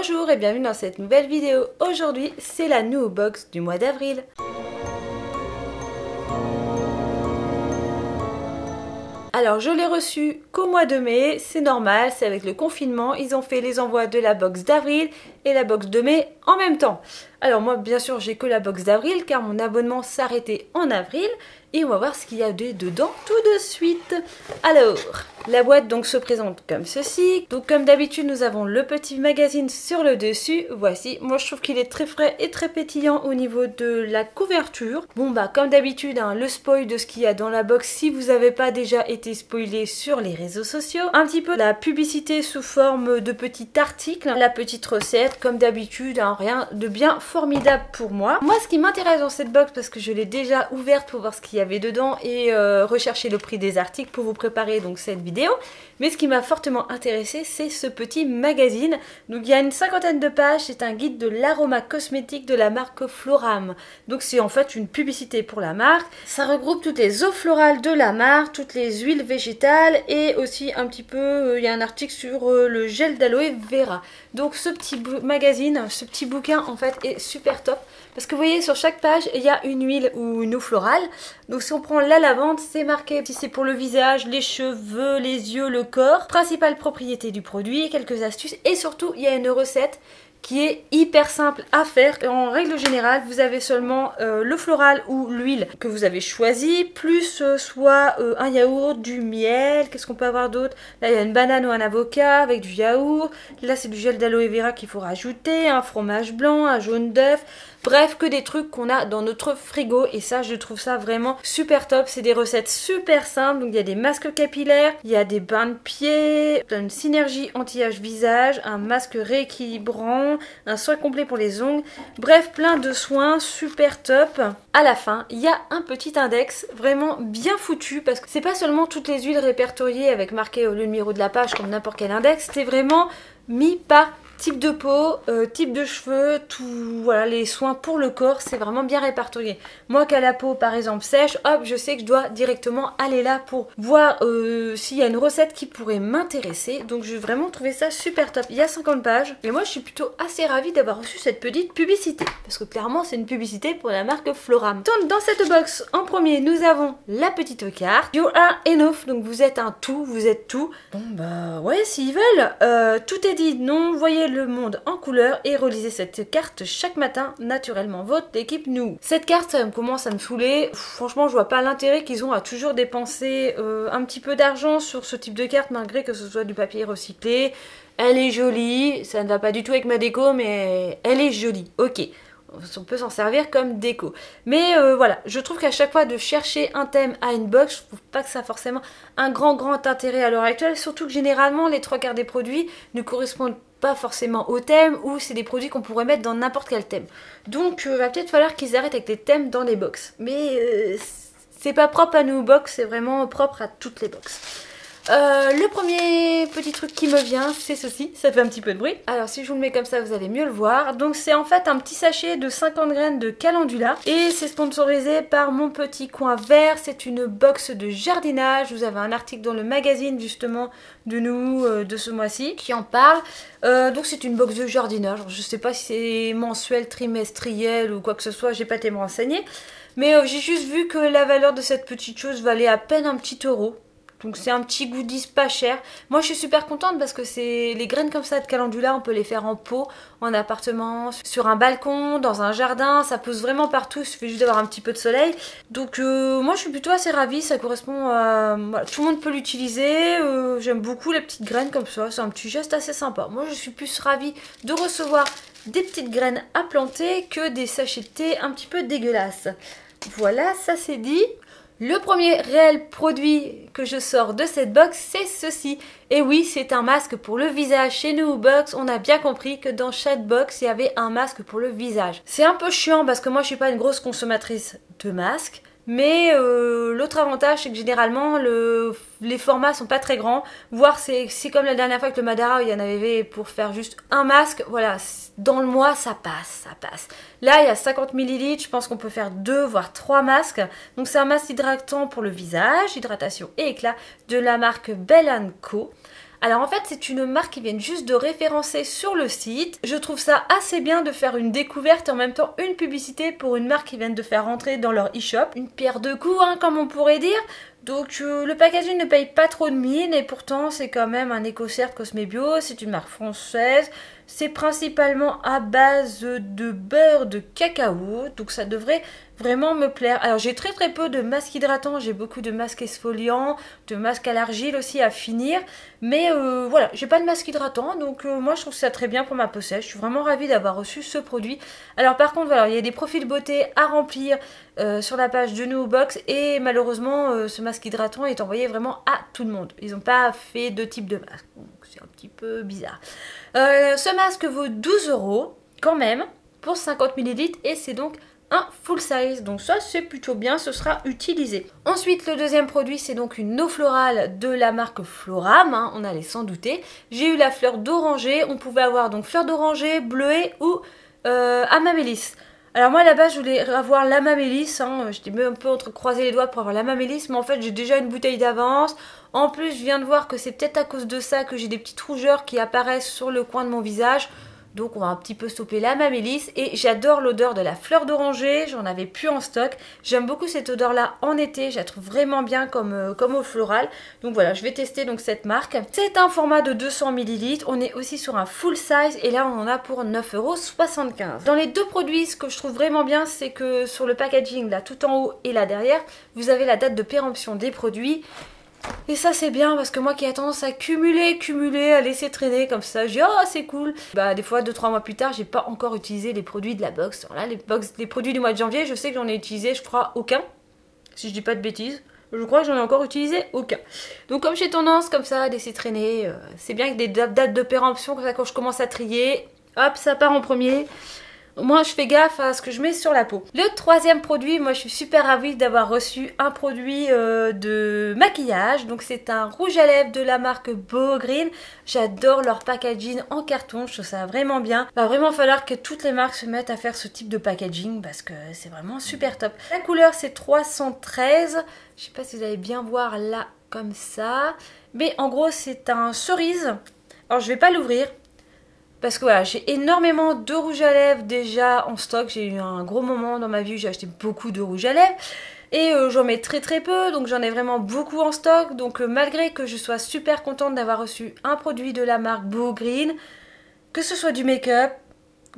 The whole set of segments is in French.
Bonjour et bienvenue dans cette nouvelle vidéo. Aujourd'hui, c'est la new box du mois d'avril. Alors je l'ai reçu qu'au mois de mai, c'est normal, c'est avec le confinement, ils ont fait les envois de la box d'avril et la box de mai en même temps. Alors moi bien sûr j'ai que la box d'avril car mon abonnement s'arrêtait en avril et on va voir ce qu'il y a dedans tout de suite. Alors la boîte donc se présente comme ceci. Donc comme d'habitude nous avons le petit magazine sur le dessus, voici. Moi je trouve qu'il est très frais et très pétillant au niveau de la couverture. Bon bah comme d'habitude hein, le spoil de ce qu'il y a dans la box si vous n'avez pas déjà été spoilé sur les réseaux sociaux. Un petit peu la publicité sous forme de petits articles, la petite recette comme d'habitude, hein, rien de bien formidable pour moi. Moi ce qui m'intéresse dans cette box parce que je l'ai déjà ouverte pour voir ce qu'il y avait dedans et rechercher le prix des articles pour vous préparer donc cette vidéo. Mais ce qui m'a fortement intéressé c'est ce petit magazine. Donc il y a une cinquantaine de pages, c'est un guide de l'aroma cosmétique de la marque Floram. Donc c'est en fait une publicité pour la marque. Ça regroupe toutes les eaux florales de la marque, toutes les huiles végétales et aussi un petit peu, il y a un article sur le gel d'aloe vera. Donc ce petit magazine, ce petit bouquin en fait est super top. Parce que vous voyez sur chaque page il y a une huile ou une eau florale. Donc si on prend la lavande, c'est marqué si c'est pour le visage, les cheveux, les yeux, le corps. Principale propriété du produit, quelques astuces et surtout il y a une recette qui est hyper simple à faire. En règle générale, vous avez seulement le floral ou l'huile que vous avez choisi, plus soit un yaourt, du miel, qu'est-ce qu'on peut avoir d'autre? Là, il y a une banane ou un avocat avec du yaourt. Là, c'est du gel d'aloe vera qu'il faut rajouter, un fromage blanc, un jaune d'œuf. Bref, que des trucs qu'on a dans notre frigo et ça, je trouve ça vraiment super top. C'est des recettes super simples. Donc, il y a des masques capillaires, il y a des bains de pieds, une synergie anti-âge visage, un masque rééquilibrant, un soin complet pour les ongles. Bref, plein de soins super top. À la fin, il y a un petit index vraiment bien foutu parce que c'est pas seulement toutes les huiles répertoriées avec marqué le numéro de la page comme n'importe quel index. C'est vraiment mis par type de peau, type de cheveux, tout, voilà, les soins pour le corps, c'est vraiment bien répertorié. Moi qui a la peau par exemple sèche, hop, je sais que je dois directement aller là pour voir s'il y a une recette qui pourrait m'intéresser. Donc j'ai vraiment trouvé ça super top. Il y a 50 pages et moi je suis plutôt assez ravie d'avoir reçu cette petite publicité. Parce que clairement c'est une publicité pour la marque Floram. Donc dans cette box, en premier nous avons la petite carte. You are enough, donc vous êtes un tout, vous êtes tout. Bon bah ouais s'ils veulent, tout est dit, non, voyez le monde en couleur et relisez cette carte chaque matin, naturellement votre équipe nous. Cette carte ça commence à me saouler, franchement je vois pas l'intérêt qu'ils ont à toujours dépenser un petit peu d'argent sur ce type de carte malgré que ce soit du papier recyclé. Elle est jolie, ça ne va pas du tout avec ma déco mais elle est jolie, ok. On peut s'en servir comme déco. Mais voilà, je trouve qu'à chaque fois de chercher un thème à une box, je trouve pas que ça a forcément un grand intérêt à l'heure actuelle. Surtout que généralement, les trois quarts des produits ne correspondent pas forcément au thème ou c'est des produits qu'on pourrait mettre dans n'importe quel thème. Donc, il va peut-être falloir qu'ils arrêtent avec les thèmes dans les box. Mais c'est pas propre à nos box, c'est vraiment propre à toutes les box. Le premier petit truc qui me vient, c'est ceci, ça fait un petit peu de bruit. Alors si je vous le mets comme ça, vous allez mieux le voir. Donc c'est en fait un petit sachet de 50 graines de calendula et c'est sponsorisé par Mon Petit Coin Vert. C'est une box de jardinage. Vous avez un article dans le magazine justement de nous, de ce mois-ci, qui en parle. Donc c'est une box de jardinage. Je sais pas si c'est mensuel, trimestriel ou quoi que ce soit, j'ai pas été me renseigner. Mais j'ai juste vu que la valeur de cette petite chose valait à peine un petit euro. Donc c'est un petit goodies pas cher. Moi je suis super contente parce que c'est les graines comme ça de calendula, on peut les faire en pot, en appartement, sur un balcon, dans un jardin. Ça pousse vraiment partout, il suffit juste d'avoir un petit peu de soleil. Donc moi je suis plutôt assez ravie, ça correspond à... Voilà, tout le monde peut l'utiliser. J'aime beaucoup les petites graines comme ça, c'est un petit geste assez sympa. Moi je suis plus ravie de recevoir des petites graines à planter que des sachets de thé un petit peu dégueulasses. Voilà, ça c'est dit. Le premier réel produit que je sors de cette box, c'est ceci. Et oui, c'est un masque pour le visage. Chez nous, box, on a bien compris que dans chaque box, il y avait un masque pour le visage. C'est un peu chiant parce que moi, je suis pas une grosse consommatrice de masques. Mais l'autre avantage, c'est que généralement, les formats sont pas très grands. Voire c'est comme la dernière fois avec le Madara, où il y en avait pour faire juste un masque. Voilà, dans le mois, ça passe, ça passe. Là, il y a 50 ml, je pense qu'on peut faire 2 voire 3 masques. Donc c'est un masque hydratant pour le visage, hydratation et éclat, de la marque Bell & Co. Alors en fait c'est une marque qui vient juste de référencer sur le site. Je trouve ça assez bien de faire une découverte et en même temps une publicité pour une marque qui vient de faire rentrer dans leur e-shop. Une pierre deux coups hein, comme on pourrait dire. Donc le packaging ne paye pas trop de mine et pourtant c'est quand même un EcoCert Cosme Bio, c'est une marque française. C'est principalement à base de beurre de cacao, donc ça devrait vraiment me plaire. Alors j'ai très peu de masques hydratants, j'ai beaucoup de masques exfoliants, de masques à l'argile aussi à finir. Mais voilà, j'ai pas de masque hydratant, donc moi je trouve ça très bien pour ma peau sèche. Je suis vraiment ravie d'avoir reçu ce produit. Alors par contre, voilà, il y a des profils beauté à remplir sur la page de Nubox et malheureusement ce masque hydratant est envoyé vraiment à tout le monde. Ils n'ont pas fait deux types de masques, donc c'est un petit peu bizarre. Ce masque vaut 12 € quand même pour 50 ml et c'est donc un full size, donc ça c'est plutôt bien, ce sera utilisé. Ensuite le deuxième produit c'est donc une eau florale de la marque Floram, hein, on allait s'en douter. J'ai eu la fleur d'oranger, on pouvait avoir donc fleur d'oranger, bleuet ou amamélis. Alors moi à la base je voulais avoir l'amamélis, hein, j'étais même un peu entre croiser les doigts pour avoir l'amamélis, mais en fait j'ai déjà une bouteille d'avance. En plus je viens de voir que c'est peut-être à cause de ça que j'ai des petites rougeurs qui apparaissent sur le coin de mon visage. Donc on va un petit peu stopper l'amamélis et j'adore l'odeur de la fleur d'oranger, j'en avais plus en stock. J'aime beaucoup cette odeur là en été, je la trouve vraiment bien comme eau florale. Donc voilà, je vais tester donc cette marque. C'est un format de 200 ml, on est aussi sur un full size et là on en a pour 9,75 €. Dans les deux produits, ce que je trouve vraiment bien, c'est que sur le packaging là tout en haut et là derrière, vous avez la date de péremption des produits. Et ça c'est bien parce que moi qui ai tendance à cumuler, à laisser traîner comme ça, je dis oh c'est cool. Bah des fois 2-3 mois plus tard j'ai pas encore utilisé les produits de la box. Alors là les produits du mois de janvier je sais que j'en ai utilisé je crois aucun. Si je dis pas de bêtises. Je crois que j'en ai encore utilisé aucun. Donc comme j'ai tendance comme ça à laisser traîner, c'est bien que des dates de péremption comme ça quand je commence à trier, hop ça part en premier. Moi je fais gaffe à ce que je mets sur la peau. Le troisième produit, moi je suis super ravie d'avoir reçu un produit de maquillage. Donc c'est un rouge à lèvres de la marque Beau Green. J'adore leur packaging en carton, je trouve ça vraiment bien. Il va vraiment falloir que toutes les marques se mettent à faire ce type de packaging parce que c'est vraiment super top. La couleur c'est 313. Je sais pas si vous allez bien voir là comme ça. Mais en gros c'est un cerise. Alors je vais pas l'ouvrir. Parce que voilà, j'ai énormément de rouge à lèvres déjà en stock. J'ai eu un gros moment dans ma vie où j'ai acheté beaucoup de rouge à lèvres. Et j'en mets très peu, donc j'en ai vraiment beaucoup en stock. Donc malgré que je sois super contente d'avoir reçu un produit de la marque Beau Green, que ce soit du make-up,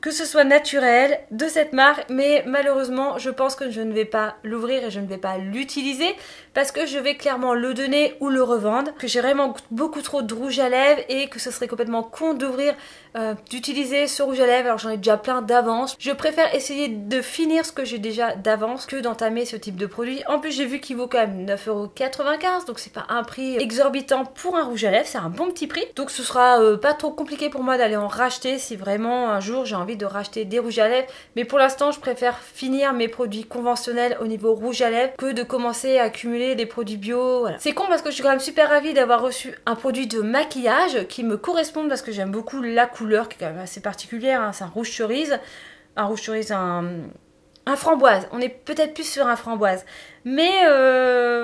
que ce soit naturel de cette marque, mais malheureusement je pense que je ne vais pas l'ouvrir et je ne vais pas l'utiliser parce que je vais clairement le donner ou le revendre, que j'ai vraiment beaucoup trop de rouge à lèvres et que ce serait complètement con d'ouvrir, d'utiliser ce rouge à lèvres alors j'en ai déjà plein d'avance. Je préfère essayer de finir ce que j'ai déjà d'avance que d'entamer ce type de produit. En plus j'ai vu qu'il vaut quand même 9,95 €, donc c'est pas un prix exorbitant pour un rouge à lèvres, c'est un bon petit prix. Donc ce sera pas trop compliqué pour moi d'aller en racheter si vraiment un jour j'ai envie de racheter des rouges à lèvres, mais pour l'instant je préfère finir mes produits conventionnels au niveau rouge à lèvres que de commencer à accumuler des produits bio. Voilà. C'est con parce que je suis quand même super ravie d'avoir reçu un produit de maquillage qui me correspond parce que j'aime beaucoup la couleur qui est quand même assez particulière, hein. C'est un rouge cerise, un framboise, on est peut-être plus sur un framboise. Mais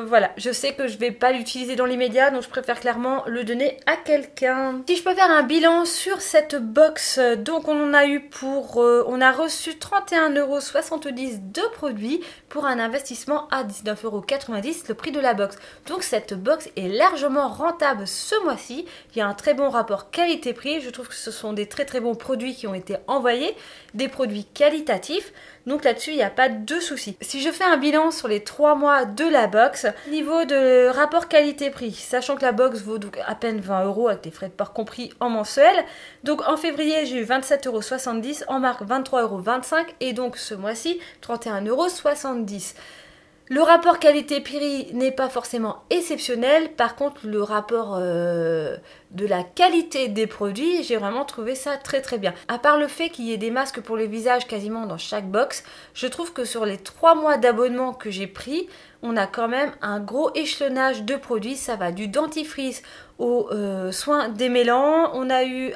voilà, je sais que je vais pas l'utiliser dans l'immédiat, donc je préfère clairement le donner à quelqu'un. Si je peux faire un bilan sur cette box, donc on en a eu pour... on a reçu 31,70 € de produits pour un investissement à 19,90 €, le prix de la box. Donc cette box est largement rentable ce mois-ci. Il y a un très bon rapport qualité-prix. Je trouve que ce sont des très bons produits qui ont été envoyés, des produits qualitatifs. Donc là-dessus, il n'y a pas de souci. Si je fais un bilan sur les 3 mois de la box, niveau de rapport qualité-prix, sachant que la box vaut donc à peine 20 € avec les frais de port compris en mensuel. Donc en février, j'ai eu 27,70 €, en mars 23,25 € et donc ce mois-ci, 31,70 €. Le rapport qualité-prix n'est pas forcément exceptionnel, par contre le rapport de la qualité des produits, j'ai vraiment trouvé ça très bien. À part le fait qu'il y ait des masques pour le visage quasiment dans chaque box, je trouve que sur les 3 mois d'abonnement que j'ai pris, on a quand même un gros échelonnage de produits. Ça va du dentifrice aux soins démêlants. On a eu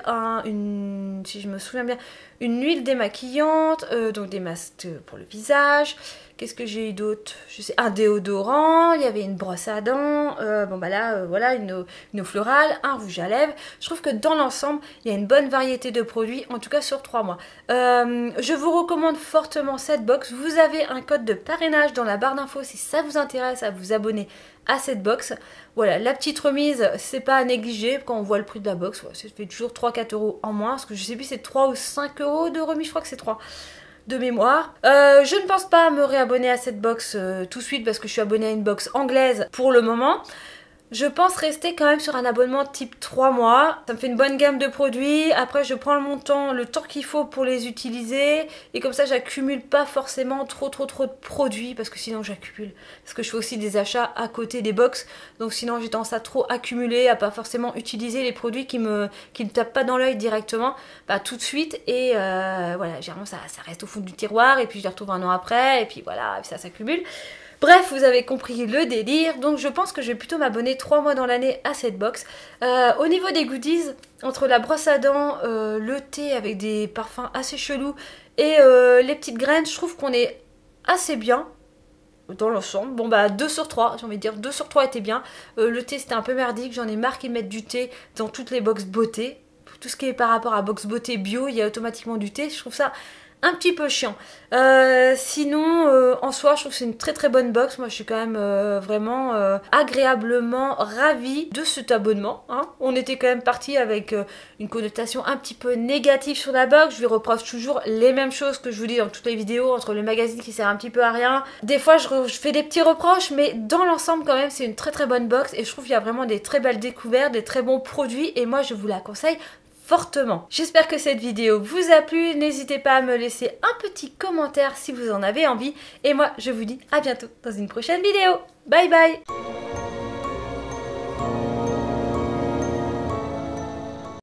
si je me souviens bien, une huile démaquillante, donc des masques pour le visage. Qu'est-ce que j'ai eu d'autre? Je sais, un déodorant, il y avait une brosse à dents, bon bah là, voilà, une eau florale, un rouge à lèvres. Je trouve que dans l'ensemble, il y a une bonne variété de produits, en tout cas sur 3 mois. Je vous recommande fortement cette box. Vous avez un code de parrainage dans la barre d'infos si ça vous intéresse à vous abonner à cette box. Voilà, la petite remise, c'est pas à négliger quand on voit le prix de la box. Ça fait toujours 3-4 euros en moins, parce que je sais plus, c'est 3 ou 5 euros de remise, je crois que c'est 3 de mémoire. Je ne pense pas me réabonner à cette box tout de suite parce que je suis abonnée à une box anglaise pour le moment. Je pense rester quand même sur un abonnement type 3 mois. Ça me fait une bonne gamme de produits. Après, je prends le montant, le temps qu'il faut pour les utiliser. Et comme ça, j'accumule pas forcément trop de produits. Parce que sinon, j'accumule. Parce que je fais aussi des achats à côté des box. Donc sinon, j'ai tendance à trop accumuler, à pas forcément utiliser les produits qui me tapent pas dans l'œil directement. Bah, tout de suite. Et voilà, généralement, ça reste au fond du tiroir. Et puis, je les retrouve un an après. Et puis voilà, et puis ça s'accumule. Bref, vous avez compris le délire, donc je pense que je vais plutôt m'abonner 3 mois dans l'année à cette box. Au niveau des goodies, entre la brosse à dents, le thé avec des parfums assez chelous et les petites graines, je trouve qu'on est assez bien dans l'ensemble. Bon bah 2 sur 3, j'ai envie de dire 2 sur 3 était bien. Le thé c'était un peu merdique, j'en ai marre qu'ils mettent du thé dans toutes les box beauté. Tout ce qui est par rapport à box beauté bio, il y a automatiquement du thé, je trouve ça un petit peu chiant. Sinon, en soi, je trouve que c'est une très bonne box. Moi, je suis quand même vraiment agréablement ravie de cet abonnement. Hein. On était quand même parti avec une connotation un petit peu négative sur la box. Je lui reproche toujours les mêmes choses que je vous dis dans toutes les vidéos, entre le magazine qui sert un petit peu à rien. Des fois, je fais des petits reproches, mais dans l'ensemble, quand même, c'est une très bonne box. Et je trouve qu'il y a vraiment des très belles découvertes, des très bons produits. Et moi, je vous la conseille fortement. J'espère que cette vidéo vous a plu. N'hésitez pas à me laisser un petit commentaire si vous en avez envie. Et moi, je vous dis à bientôt dans une prochaine vidéo. Bye bye!